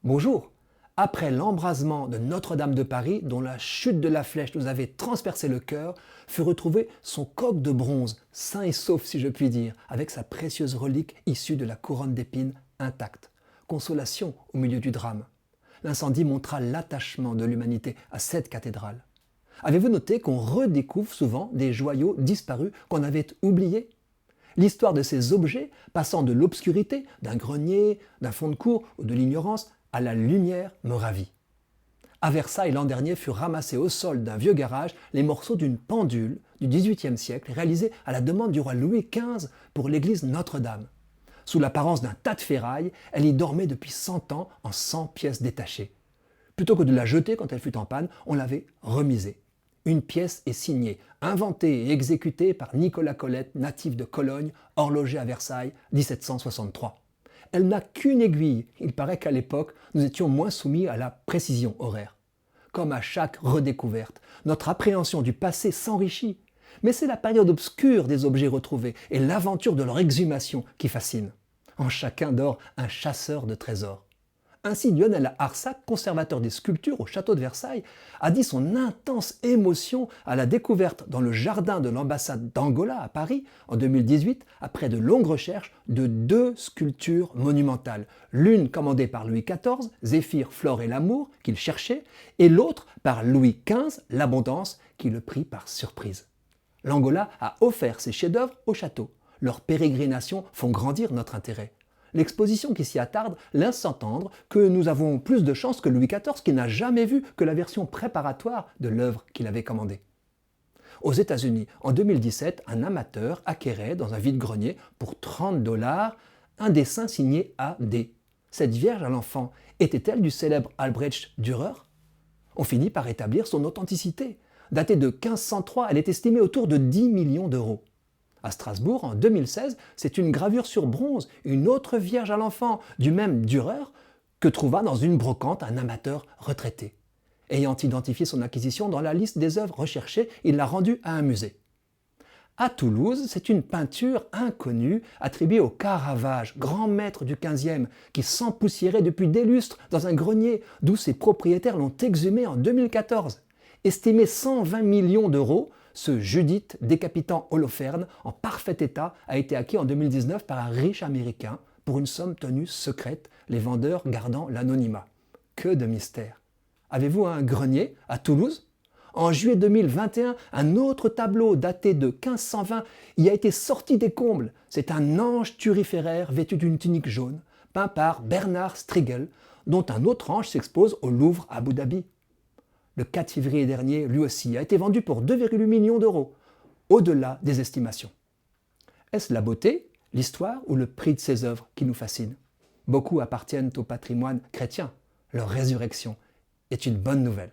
Bonjour. Après l'embrasement de Notre-Dame de Paris, dont la chute de la flèche nous avait transpercé le cœur, fut retrouvé son coq de bronze, sain et sauf si je puis dire, avec sa précieuse relique issue de la couronne d'épines intacte. Consolation au milieu du drame. L'incendie montra l'attachement de l'humanité à cette cathédrale. Avez-vous noté qu'on redécouvre souvent des joyaux disparus qu'on avait oubliés? L'histoire de ces objets, passant de l'obscurité, d'un grenier, d'un fond de cour ou de l'ignorance, à la lumière, me ravit. À Versailles, l'an dernier, furent ramassés au sol d'un vieux garage les morceaux d'une pendule du XVIIIe siècle réalisée à la demande du roi Louis XV pour l'église Notre-Dame. Sous l'apparence d'un tas de ferraille, elle y dormait depuis 100 ans en 100 pièces détachées. Plutôt que de la jeter quand elle fut en panne, on l'avait remisée. Une pièce est signée, inventée et exécutée par Nicolas Colette, natif de Cologne, horloger à Versailles, 1763. Elle n'a qu'une aiguille. Il paraît qu'à l'époque, nous étions moins soumis à la précision horaire. Comme à chaque redécouverte, notre appréhension du passé s'enrichit. Mais c'est la période obscure des objets retrouvés et l'aventure de leur exhumation qui fascine. En chacun dort un chasseur de trésors. Ainsi, Lionel Arsac, conservateur des sculptures au château de Versailles, a dit son intense émotion à la découverte dans le jardin de l'ambassade d'Angola à Paris en 2018, après de longues recherches, de 2 sculptures monumentales. L'une commandée par Louis XIV, Zéphyr, Flore et l'amour, qu'il cherchait, et l'autre par Louis XV, l'abondance, qui le prit par surprise. L'Angola a offert ses chefs-d'œuvre au château. Leurs pérégrinations font grandir notre intérêt. L'exposition qui s'y attarde laisse entendre que nous avons plus de chance que Louis XIV qui n'a jamais vu que la version préparatoire de l'œuvre qu'il avait commandée. Aux États-Unis, en 2017, un amateur acquérait dans un vide-grenier pour $30 un dessin signé A.D. Cette Vierge à l'enfant était-elle du célèbre Albrecht Dürer? On finit par établir son authenticité. Datée de 1503, elle est estimée autour de 10 millions d'euros. À Strasbourg, en 2016, c'est une gravure sur bronze, une autre Vierge à l'enfant, du même Dürer, que trouva dans une brocante un amateur retraité. Ayant identifié son acquisition dans la liste des œuvres recherchées, il l'a rendue à un musée. À Toulouse, c'est une peinture inconnue attribuée au Caravage, grand maître du XVe, qui s'empoussiérait depuis des lustres dans un grenier d'où ses propriétaires l'ont exhumé en 2014. Estimé 120 millions d'euros, ce Judith décapitant Holoferne, en parfait état, a été acquis en 2019 par un riche américain pour une somme tenue secrète, les vendeurs gardant l'anonymat. Que de mystère! Avez-vous un grenier à Toulouse? En juillet 2021, un autre tableau daté de 1520 y a été sorti des combles. C'est un ange turiféraire vêtu d'une tunique jaune, peint par Bernard Strigel, dont un autre ange s'expose au Louvre à Abu Dhabi. Le 4 février dernier, lui aussi, a été vendu pour 2,8 millions d'euros, au-delà des estimations. Est-ce la beauté, l'histoire ou le prix de ces œuvres qui nous fascinent? Beaucoup appartiennent au patrimoine chrétien. Leur résurrection est une bonne nouvelle.